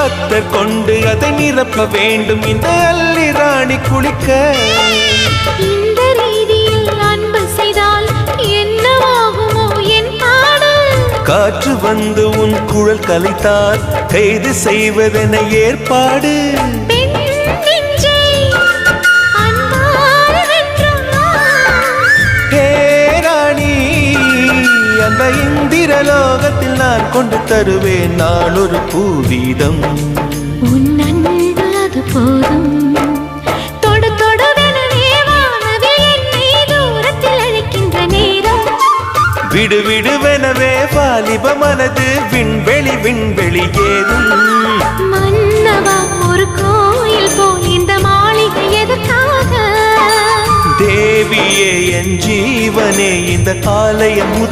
அத்தர் கொண்டு அதை நிரப்ப வேண்டும் இந்த அல்லி ராணி குளிக்க. இந்த ரீதியில் அன்பு செய்தால் என்னவாகுமோ என் பாடு? காற்று வந்து உன் குழல் கலைத்தால் கைது செய்வதென ஏற்பாடு. பெண் நெஞ்சை அன்பால் வென்றார். ஹே ராணி, அந்த இந்திரலோகத்தில் நான் கொண்டு தருவேன் நான் ஒரு பூவீதம். உன் அன்பு அது போதும். தொடு தொடுவெனவே வானவில் என்னை தூரத்தில் அழைக்கின்ற நேரம். விடு விடுவெனவே வாலிப மனது விண்வெளி விண்வெளி ஏறும். மன்னவா, ஒரு கோயில் போல் இந்த மாளிகை எதற்காக? தேவியே என் ஜீவனே இந்த ஆலயம்